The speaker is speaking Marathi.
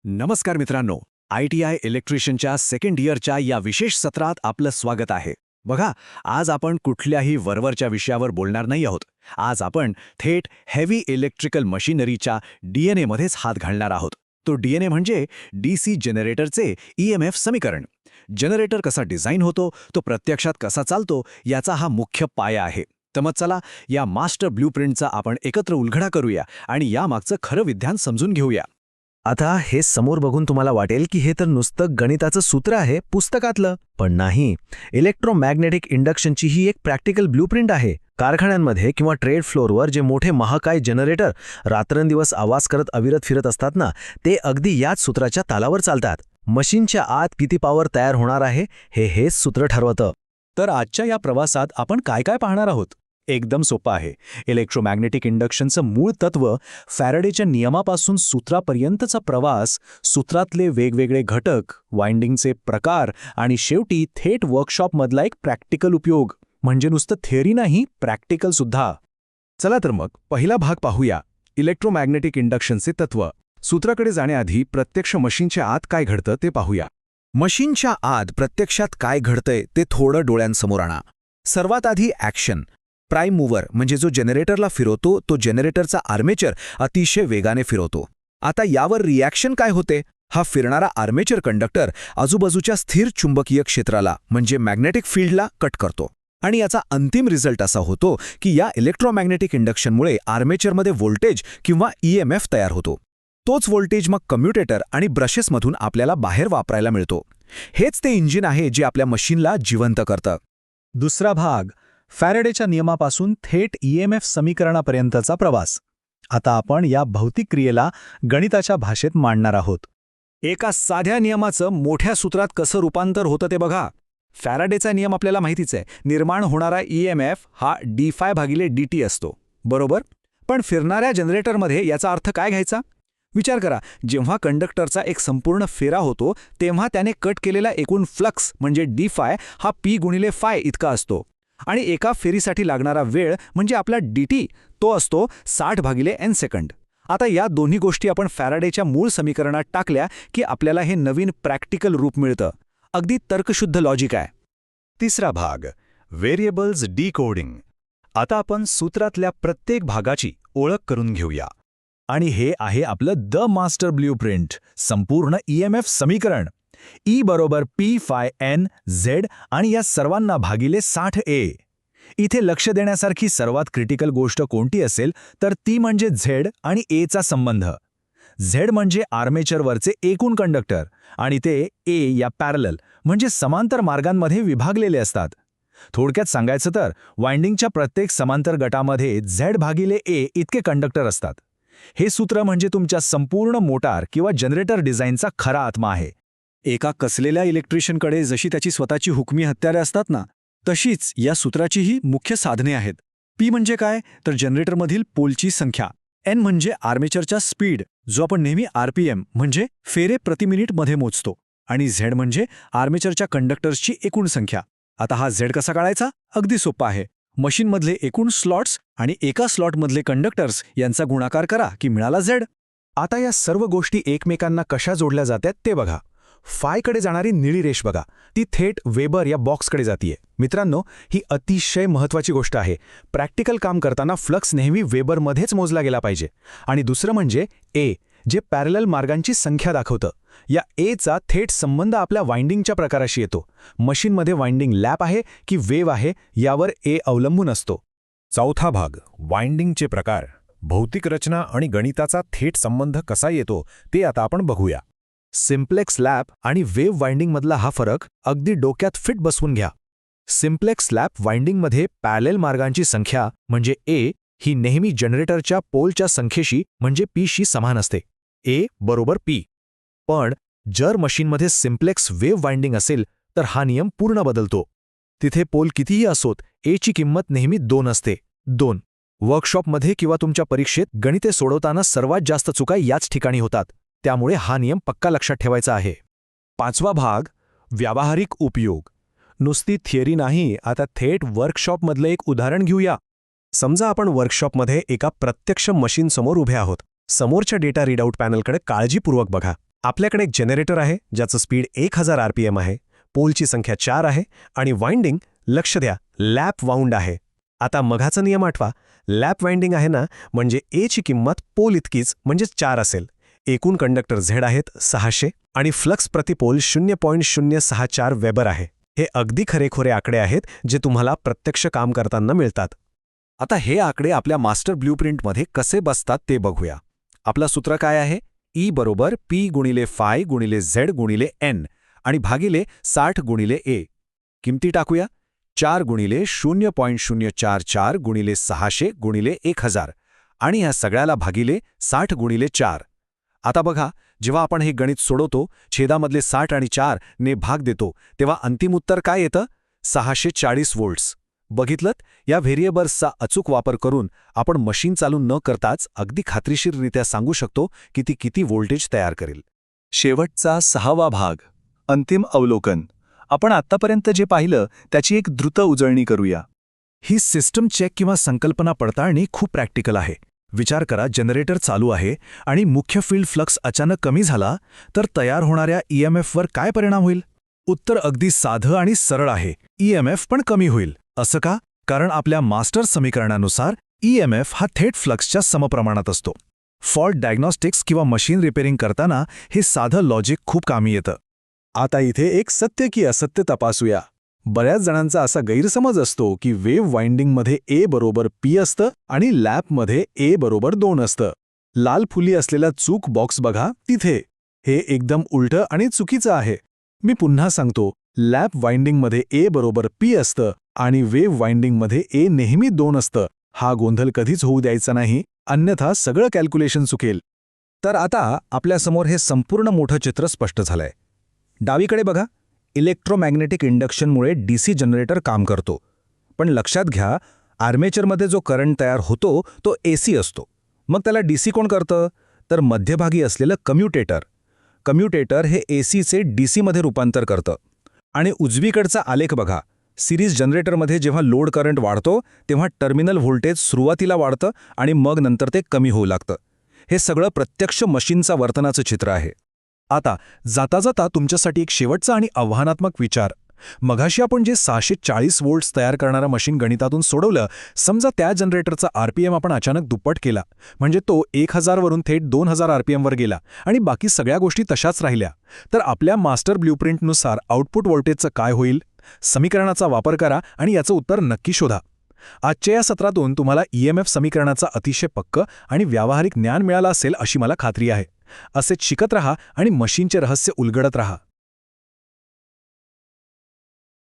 नमस्कार मित्रांनो, ITI इलेक्ट्रिशियनच्या सेकंड इयरच्या या विशेष सत्रात आपलं स्वागत आहे. बघा, आज आपण कुठल्याही वरवरच्या विषयावर बोलणार नाही आहोत. आज आपण थेट हेवी इलेक्ट्रिकल मशिनरीच्या DNA मध्येच हात घालणार आहोत. तो DNA म्हणजे DC जनरेटरचे EMF समीकरण. जनरेटर कसा डिझाईन होतो, तो प्रत्यक्षात कसा चालतो, याचा हा मुख्य पाया आहे. तर मग चला, या मास्टर ब्लूप्रिंटचा आपण एकत्र उलगडा करूया आणि यामागचं खरं विज्ञान समजून घेऊया. आता हे समोर बघून तुम्हाला वाटेल की हे तर नुसतं गणिताचं सूत्र आहे पुस्तकातलं, पण नाही. इलेक्ट्रोमॅग्नेटिक इंडक्शनची ही एक प्रॅक्टिकल ब्लूप्रिंट आहे. कारखान्यांमध्ये किंवा ट्रेड फ्लोअरवर जे मोठे महाकाय जनरेटर रात्रंदिवस आवाज करत अविरत फिरत असतात ना, ते अगदी याच सूत्राच्या तालावर चालतात. मशीनच्या आत किती पॉवर तयार होणार आहे हेच सूत्र ठरवतं. तर आजच्या या प्रवासात आपण काय काय पाहणार आहोत? एकदम सोपं आहे. इलेक्ट्रोमॅग्नेटिक इंडक्शनचं मूळ तत्व, फॅराडेच्या नियमापासून सूत्रापर्यंतचा प्रवास, सूत्रातले वेगवेगळे घटक, वाइंडिंगचे प्रकार आणि शेवटी थेट वर्कशॉपमधला एक प्रॅक्टिकल उपयोग. म्हणजे नुसतं थिअरी नाही, प्रॅक्टिकल सुद्धा. चला तर मग पहिला भाग पाहूया, इलेक्ट्रोमॅग्नेटिक इंडक्शनचे तत्व. सूत्राकडे जाण्याआधी प्रत्यक्ष मशीनच्या आत काय घडतं ते पाहूया. मशीनच्या आत प्रत्यक्षात काय घडतंय ते थोडं डोळ्यांसमोर आणा. सर्वात आधी ॲक्शन. प्राईम मूव्हर म्हणजे जो जनरेटरला फिरवतो, तो जनरेटरचा आर्मेचर अतिशय वेगाने फिरवतो. आता यावर रिॲक्शन काय होते? हा फिरणारा आर्मेचर कंडक्टर आजूबाजूच्या स्थिर चुंबकीय क्षेत्राला म्हणजे मॅग्नेटिक फील्डला कट करतो. आणि याचा अंतिम रिझल्ट असा होतो की या इलेक्ट्रोमॅग्नेटिक इंडक्शनमुळे आर्मेचरमध्ये व्होल्टेज किंवा EMF तयार होतो. तोच व्होल्टेज मग कम्युटेटर आणि ब्रशेसमधून आपल्याला बाहेर वापरायला मिळतो. हेच ते इंजिन आहे जे आपल्या मशीनला जिवंत करतं. दुसरा भाग, फॅरेडेच्या नियमापासून थेट EMF समीकरणापर्यंतचा प्रवास. आता आपण या भौतिक क्रियेला गणिताच्या भाषेत मांडणार आहोत. एका साध्या नियमाचं मोठ्या सूत्रात कसं रूपांतर होतं ते बघा. फॅराडेचा नियम आपल्याला माहितीच आहे. निर्माण होणारा EMF हा d∅dt असतो, बरोबर? पण फिरणाऱ्या जनरेटरमध्ये याचा अर्थ काय घ्यायचा? विचार करा, जेव्हा कंडक्टरचा एक संपूर्ण फेरा होतो, तेव्हा त्याने कट केलेला एकूण फ्लक्स म्हणजे d∅ हा p×φ इतका असतो. आणि एका फेरीसाठी लागणारा वेळ म्हणजे आपला dt, तो असतो 60/n सेकंड. आता या दोन्ही गोष्टी आपण फॅराडेच्या मूळ समीकरणात टाकल्या की आपल्याला हे नवीन प्रॅक्टिकल रूप मिळतं. अगदी तर्कशुद्ध लॉजिक आहे. तिसरा भाग, व्हेरिएबल्स डिकोडिंग. आता आपण सूत्रातल्या प्रत्येक भागाची ओळख करून घेऊया. आणि हे आहे आपलं द मास्टर ब्लूप्रिंट, संपूर्ण EMF समीकरण. E बरोबर p∅n_z आणि या सर्वांना भागिले 60A. इथे लक्ष देण्यासारखी सर्वात क्रिटिकल गोष्ट कोणती असेल तर ती म्हणजे Z आणि Aचा संबंध. Z म्हणजे आर्मेचरवरचे एकूण कंडक्टर आणि ते A या पॅरलल म्हणजे समांतर मार्गांमध्ये विभागलेले असतात. थोडक्यात सांगायचं तर वाइंडिंगच्या प्रत्येक समांतर गटामध्ये Z/A इतके कंडक्टर असतात. हे सूत्र म्हणजे तुमच्या संपूर्ण मोटार किंवा जनरेटर डिझाईनचा खरा आत्मा आहे. एका कसलेल्या इलेक्ट्रिशियनकडे जशी त्याची स्वतःची हुकमी हत्यारे असतात ना, तशीच या सूत्राचीही मुख्य साधने आहेत. P म्हणजे काय तर जनरेटरमधील पोलची संख्या, N म्हणजे आर्मेचरच्या स्पीड जो आपण नेहमी RPM म्हणजे फेरे प्रति मिनिटमध्ये मोजतो, आणि Z म्हणजे आर्मेचरच्या कंडक्टर्सची एकूण संख्या. आता हा Z कसा काढायचा? अगदी सोपा आहे. मशीनमधले एकूण स्लॉट्स आणि एका स्लॉटमधले कंडक्टर्स यांचा गुणाकार करा की मिळाला Z. आता या सर्व गोष्टी एकमेकांना कशा जोडल्या जातात ते बघा. फायकडे जाणारी निळी रेष बघा, ती थेट वेबर या बॉक्सकडे जातीये. मित्रांनो, ही अतिशय महत्त्वाची गोष्ट आहे. प्रॅक्टिकल काम करताना फ्लक्स नेहमी वेबरमध्येच मोजला गेला पाहिजे. आणि दुसरं म्हणजे A, जे पॅरलल मार्गांची संख्या दाखवतं. या Aचा थेट संबंध आपल्या वाइंडिंगच्या प्रकाराशी येतो. मशीनमध्ये वाइंडिंग लॅप आहे की वेव्ह आहे यावर A अवलंबून असतो. चौथा भाग, वाइंडिंगचे प्रकार. भौतिक रचना आणि गणिताचा थेट संबंध कसा येतो ते आता आपण बघूया. सिम्प्लेक्स लॅप आणि वेव्ह वाइंडिंगमधला हा फरक अगदी डोक्यात फिट बसवून घ्या. सिम्प्लेक्स लॅप वाइंडिंगमध्ये पॅरलल मार्गांची संख्या म्हणजे A ही नेहमी जनरेटरच्या पोलच्या संख्येशी म्हणजे P समान असते. A बरोबर P. पण जर मशीनमध्ये सिम्प्लेक्स वेव्ह वाइंडिंग असेल तर हा नियम पूर्ण बदलतो. तिथे पोल कितीही असोत, A ची किंमत नेहमी 2 असते. 2. वर्कशॉपमध्ये किंवा तुमच्या परीक्षेत गणिते सोडवताना सर्वात जास्त चुका याच ठिकाणी होतात. त्यामुळे हा नियम पक्का लक्षात ठेवायचा आहे. पाचवा भाग, व्यावहारिक उपयोग. नुसती थिअरी नाही, आता थेट वर्कशॉपमधलं एक उदाहरण घेऊया. समजा आपण वर्कशॉपमध्ये एका प्रत्यक्ष मशीनसमोर उभे आहोत. समोरच्या डेटा रीडआउट पॅनलकडे काळजीपूर्वक बघा. आपल्याकडे एक जनरेटर आहे ज्याचं स्पीड 1000 RPM आहे, पोलची संख्या 4 आहे आणि वाइंडिंग, लक्ष द्या, लॅप वाऊंड आहे. आता मघाचा नियम आठवा. लॅप वाइंडिंग आहे ना, म्हणजे ए ची किंमत पोल इतकीच म्हणजेच 4 असेल. एकूण कंडक्टर झेड आहेत 600 आणि फ्लक्स प्रति पोल 0.064 वेबर आहे. हे अगदी खरेखुरे आकडे आहेत जे तुम्हाला प्रत्यक्ष काम करताना मिळतात. आता हे आकडे आपल्या मास्टर ब्ल्यूप्रिंटमध्ये कसे बसतात ते बघूया. आपलं सूत्र काय आहे? E बरोबर P गुणिले फाय गुणिले Z गुणिले N आणि भागिले 60 गुणिले A. किमती टाकूया. 4 गुणिले 0.044 गुणिले 600 गुणिले 1000 आणि ह्या सगळ्याला भागिले 60 गुणिले 4. आता बघा, जेव्हा आपण हे गणित सोडवतो, छेदामधले 60 आणि 4 ने भाग देतो, तेव्हा अंतिम उत्तर काय येतं? 640 व्होल्ट्स. बघितलंत? या व्हेरिएबल्सचा अचूक वापर करून आपण मशीन चालू न करताच अगदी खात्रीशीररित्या सांगू शकतो की ती किती व्होल्टेज तयार करेल. शेवटचा 6वा भाग, अंतिम अवलोकन. आपण आत्तापर्यंत जे पाहिलं त्याची एक द्रुत उजळणी करूया. ही सिस्टम चेक किंवा संकल्पना पडताळणी खूप प्रॅक्टिकल आहे. विचार करा, जनरेटर चालू आहे आणि मुख्य फील्ड फ्लक्स अचानक कमी झाला तर तयार होणाऱ्या EMFवर काय परिणाम होईल? उत्तर अगदी साधं आणि सरळ आहे. EMF पण कमी होईल. असं का? कारण आपल्या मास्टर समीकरणानुसार EMF हा थेट फ्लक्सच्या समप्रमाणात असतो. फॉल्ट डायग्नॉस्टिक्स किंवा मशीन रिपेअरिंग करताना हे साधं लॉजिक खूप कामी येतं. आता इथे एक सत्य की असत्य तपासूया. बऱ्याच जणांचा असा गैरसमज असतो की वेव्ह वाइंडिंगमध्ये A बरोबर P असतं आणि लॅपमध्ये A बरोबर 2 असतं. लाल फुली असलेला चूक बॉक्स बघा तिथे. हे एकदम उलटं आणि चुकीचं आहे. मी पुन्हा सांगतो, लॅप वाइंडिंगमध्ये A बरोबर P असतं आणि वेव्ह वाइंडिंगमध्ये A नेहमी 2 असतं. हा गोंधळ कधीच होऊ द्यायचा नाही, अन्यथा सगळं कॅल्क्युलेशन चुकेल. तर आता आपल्यासमोर हे संपूर्ण मोठं चित्र स्पष्ट झालंय. डावीकडे बघा, इलेक्ट्रोमॅग्नेटिक इंडक्शनमुळे DC जनरेटर काम करतो. पण लक्षात घ्या, आर्मेचरमध्ये जो करंट तयार होतो तो AC असतो. मग त्याला DC कोण करतं? तर मध्यभागी असलेलं कम्युटेटर. कम्युटेटर हे ACचे DCमध्ये रूपांतर करतं. आणि उजवीकडचा आलेख बघा. सिरीज जनरेटरमध्ये जेव्हा लोड करंट वाढतो तेव्हा टर्मिनल व्होल्टेज सुरुवातीला वाढतं आणि मग नंतर ते कमी होऊ लागतं. हे सगळं प्रत्यक्ष मशीनचा वर्तनाचं चित्र आहे. आता जाता जाता तुमच्यासाठी एक शेवटचा आणि आव्हानात्मक विचार. मघाशी आपण जे 640 व्होल्ट्स तयार करणारं मशीन गणितातून सोडवलं, समजा त्या जनरेटरचा RPM आपण अचानक दुप्पट केला, म्हणजे तो 1000 वरून थेट 2000 RPM वर गेला आणि बाकी सगळ्या गोष्टी तशाच राहिल्या, तर आपल्या मास्टर ब्ल्यूप्रिंटनुसार आउटपुट व्होल्टेजचं काय होईल? समीकरणाचा वापर करा आणि याचं उत्तर नक्की शोधा. आजच्या या सत्रातून तुम्हाला EMF समीकरणाचा अतिशय पक्कं आणि व्यावहारिक ज्ञान मिळालं असेल अशी मला खात्री आहे. असेच शिकत रहा आणि मशीनचे रहस्य उलगडत रहा.